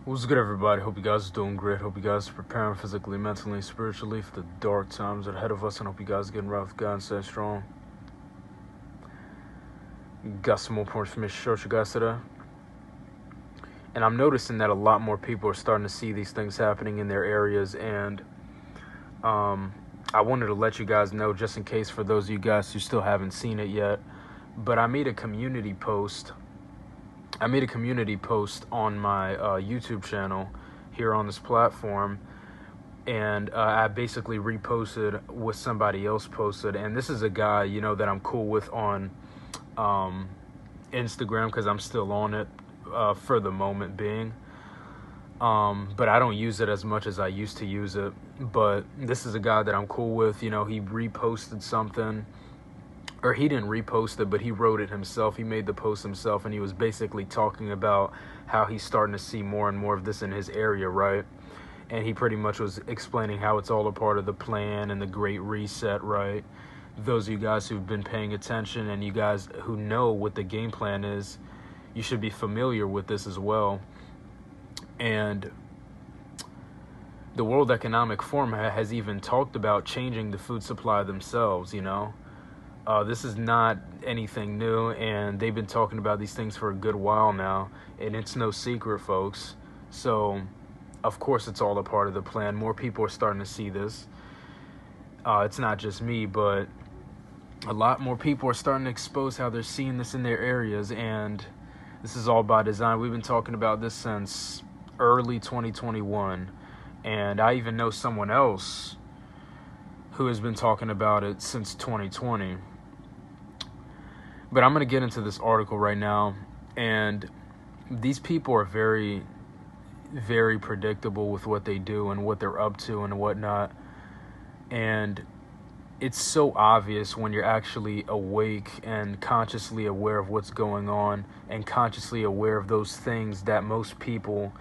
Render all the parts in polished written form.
What's good, everybody? Hope you guys are doing great. Hope you guys are preparing physically, mentally, spiritually for the dark times ahead of us. And hope you guys are getting right with God and staying strong. Got some more important information to show you guys today. And I'm noticing that a lot more people are starting to see these things happening in their areas. And I wanted to let you guys know, just in case for those of you guys who still haven't seen it yet. But I made a community post. on my YouTube channel here on this platform, and I basically reposted what somebody else posted. And this is a guy, that I'm cool with on Instagram, because I'm still on it for the moment being. But I don't use it as much as I used to use it. But this is a guy that I'm cool with. He reposted something. Or he didn't repost it, but he wrote it himself. He made the post himself, and he was basically talking about how he's starting to see more and more of this in his area, right? And he pretty much was explaining how it's all a part of the plan and the Great Reset, right? Those of you guys who've been paying attention and you guys who know what the game plan is, you should be familiar with this as well. And the World Economic Forum has even talked about changing the food supply themselves, This is not anything new, and they've been talking about these things for a good while now, and it's no secret, folks. So, of course, it's all a part of the plan. More people are starting to see this. It's not just me, but a lot more people are starting to expose how they're seeing this in their areas, and this is all by design. We've been talking about this since early 2021, and I even know someone else who has been talking about it since 2020. But I'm going to get into this article right now, and these people are very, very predictable with what they do and what they're up to and whatnot. And it's so obvious when you're actually awake and consciously aware of what's going on and consciously aware of those things that most people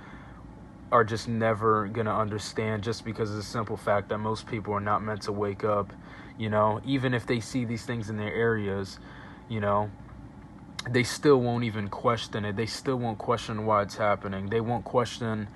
are just never going to understand, just because of the simple fact that most people are not meant to wake up, even if they see these things in their areas. They still won't even question it. They still won't question why it's happening. They won't question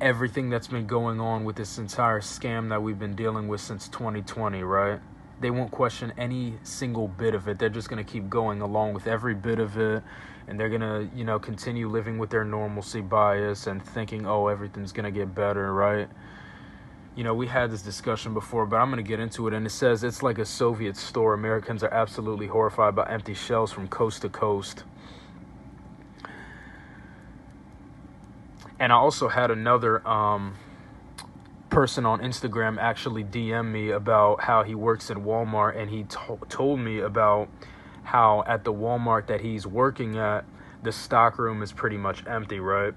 everything that's been going on with this entire scam that we've been dealing with since 2020, right? They won't question any single bit of it. They're just going to keep going along with every bit of it, and they're going to, continue living with their normalcy bias and thinking, oh, everything's going to get better, right? We had this discussion before, but I'm going to get into it. And it says it's like a Soviet store. Americans are absolutely horrified by empty shelves from coast to coast. And I also had another person on Instagram actually DM me about how he works at Walmart. And he told me about how at the Walmart that he's working at, the stockroom is pretty much empty, right?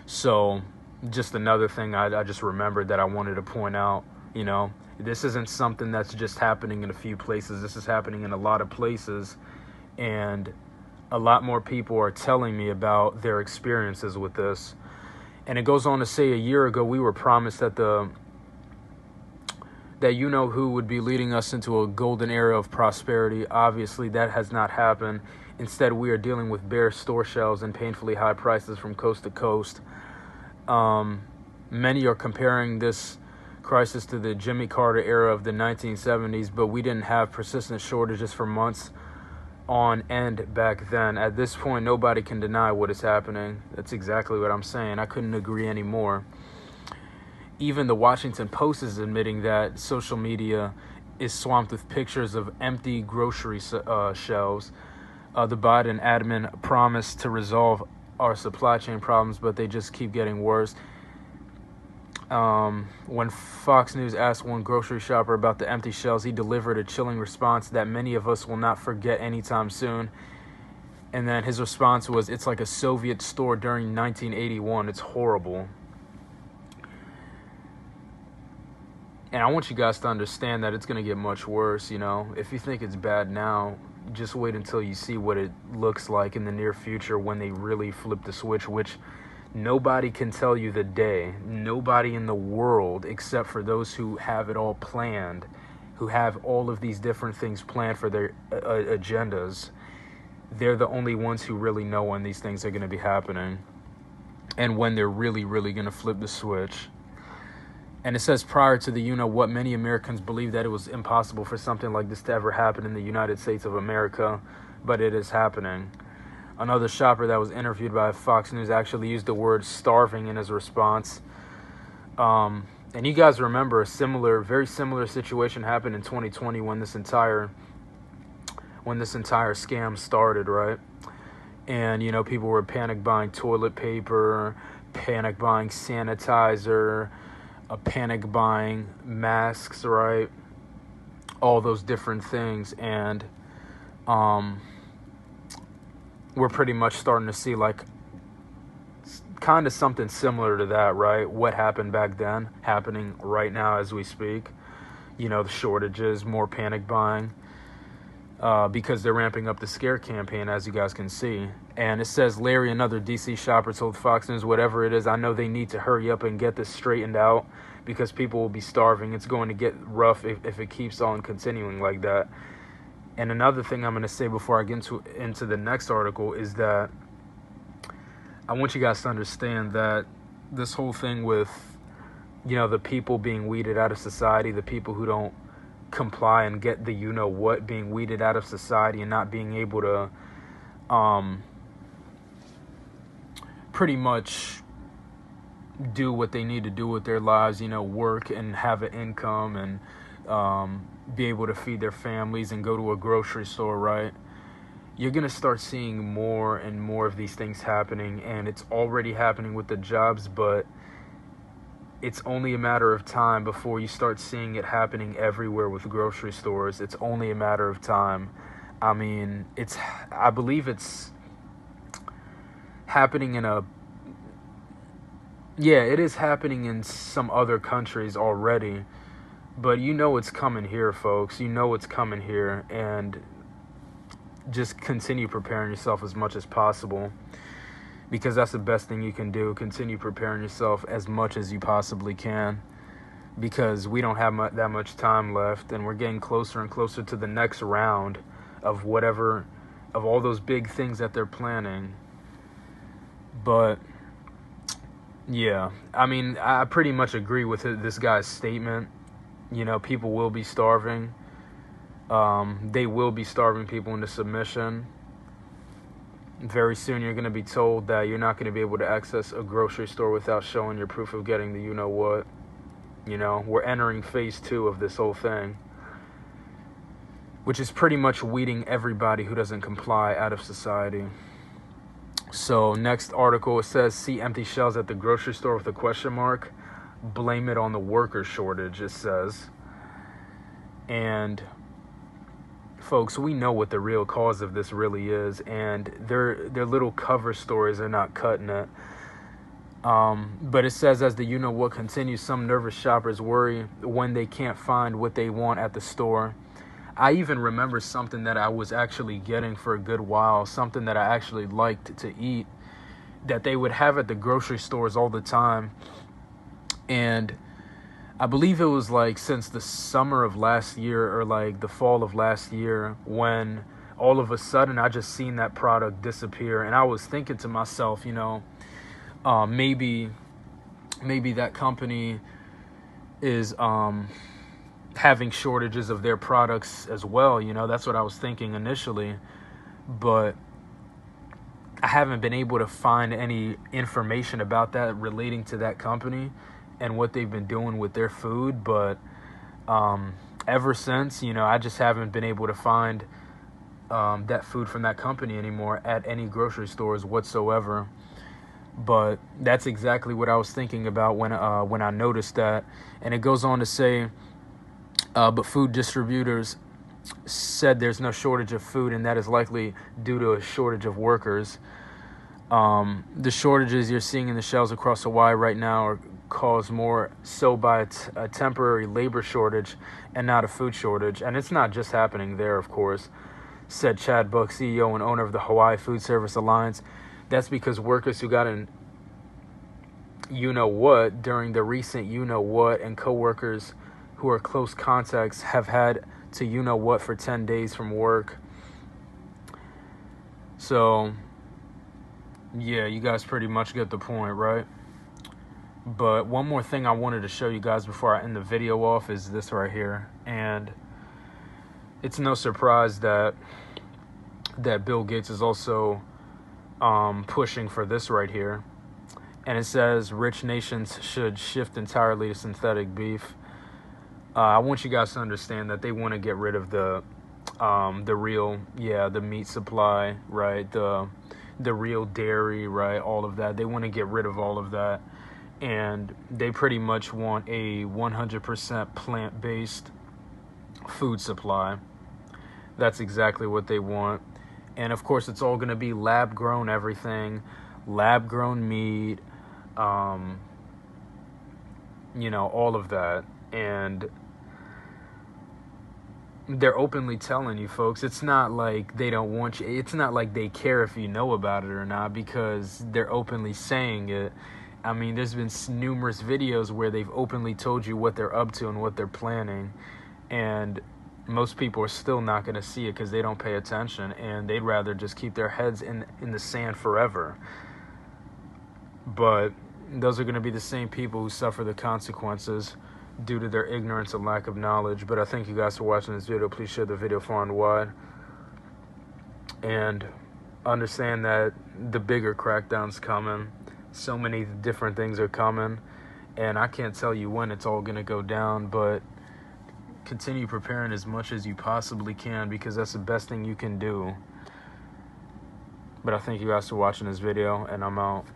So just another thing I just remembered that I wanted to point out. This isn't something that's just happening in a few places. This is happening in a lot of places, and a lot more people are telling me about their experiences with this. And it goes on to say, a year ago we were promised that who would be leading us into a golden era of prosperity. Obviously that has not happened. Instead, we are dealing with bare store shelves and painfully high prices from coast to coast. Many are comparing this crisis to the Jimmy Carter era of the 1970s, but we didn't have persistent shortages for months on end back then. At this point, nobody can deny what is happening. That's exactly what I'm saying. I couldn't agree anymore. Even the Washington Post is admitting that social media is swamped with pictures of empty grocery shelves. The Biden admin promised to resolve our supply chain problems, but they just keep getting worse. When Fox News asked one grocery shopper about the empty shelves, he delivered a chilling response that many of us will not forget anytime soon. And then his response was, it's like a Soviet store during 1981. It's horrible. And I want you guys to understand that it's going to get much worse, If you think it's bad now, just wait until you see what it looks like in the near future when they really flip the switch, which nobody can tell you the day. Nobody in the world, except for those who have it all planned, who have all of these different things planned for their agendas. they're the only ones who really know when these things are going to be happening and when they're really, really going to flip the switch. And it says prior to the you-know-what, many Americans believed that it was impossible for something like this to ever happen in the United States of America, but it is happening. Another shopper that was interviewed by Fox News actually used the word starving in his response. And you guys remember very similar situation happened in 2020 when this entire scam started, right? And, people were panic buying toilet paper, panic buying sanitizer, panic buying masks, right? All those different things. And we're pretty much starting to see kind of something similar to that, right? What happened back then happening right now as we speak. The shortages, more panic buying, because they're ramping up the scare campaign, as you guys can see. And it says Larry, another DC shopper, told Fox News, whatever it is, I know they need to hurry up and get this straightened out because people will be starving. It's going to get rough if it keeps on continuing like that. And another thing I'm going to say before I get into the next article is that I want you guys to understand that this whole thing with, the people being weeded out of society, the people who don't comply and get the you-know-what being weeded out of society and not being able to pretty much do what they need to do with their lives, work and have an income and be able to feed their families and go to a grocery store, right? You're going to start seeing more and more of these things happening, and it's already happening with the jobs, but it's only a matter of time before you start seeing it happening everywhere with grocery stores. It's only a matter of time. I mean, I believe it's happening it is happening in some other countries already, but it's coming here, folks. It's coming here, and just continue preparing yourself as much as possible, because that's the best thing you can do. Continue preparing yourself as much as you possibly can, because we don't have that much time left, and we're getting closer and closer to the next round of all those big things that they're planning. But yeah, I mean, I pretty much agree with this guy's statement. People will be starving. They will be starving people into submission. Very soon you're going to be told that you're not going to be able to access a grocery store without showing your proof of getting the you-know-what. We're entering phase 2 of this whole thing, which is pretty much weeding everybody who doesn't comply out of society. So next article, it says, see empty shelves at the grocery store with a question mark. Blame it on the worker shortage, it says. And folks, we know what the real cause of this really is, and their little cover stories are not cutting it. But it says, as the you-know-what continues, some nervous shoppers worry when they can't find what they want at the store. I even remember something that I was actually getting for a good while, something that I actually liked to eat, that they would have at the grocery stores all the time. And I believe it was since the summer of last year or the fall of last year, when all of a sudden I just seen that product disappear. And I was thinking to myself, maybe that company is having shortages of their products as well. That's what I was thinking initially. But I haven't been able to find any information about that relating to that company and what they've been doing with their food. But ever since, I just haven't been able to find that food from that company anymore at any grocery stores whatsoever. But that's exactly what I was thinking about when I noticed that. And it goes on to say, but food distributors said there's no shortage of food, and that is likely due to a shortage of workers. The shortages you're seeing in the shelves across Hawaii right now are caused more so by a temporary labor shortage and not a food shortage. And it's not just happening there, of course, said Chad Buck, CEO and owner of the Hawaii Food Service Alliance. That's because workers who got an you-know-what during the recent you-know-what and co-workers who are close contacts have had to you-know-what for 10 days from work. So, yeah, you guys pretty much get the point, right? But one more thing I wanted to show you guys before I end the video off is this right here. And it's no surprise that Bill Gates is also pushing for this right here. And it says rich nations should shift entirely to synthetic beef. I want you guys to understand that they want to get rid of the real, the meat supply, right? The real dairy, right? All of that. They want to get rid of all of that. And they pretty much want a 100% plant-based food supply. That's exactly what they want. And of course, it's all going to be lab-grown everything, lab-grown meat, all of that. And they're openly telling you folks, it's not like they don't want you, it's not like they care if you know about it or not, because they're openly saying it. I mean, there's been numerous videos where they've openly told you what they're up to and what they're planning, and most people are still not going to see it because they don't pay attention, and they'd rather just keep their heads in the sand forever. But those are going to be the same people who suffer the consequences due to their ignorance and lack of knowledge. But I thank you guys for watching this video. Please share the video far and wide, and understand that the bigger crackdown's coming. So many different things are coming, and I can't tell you when it's all going to go down, but continue preparing as much as you possibly can, because that's the best thing you can do. But I thank you guys for watching this video, and I'm out.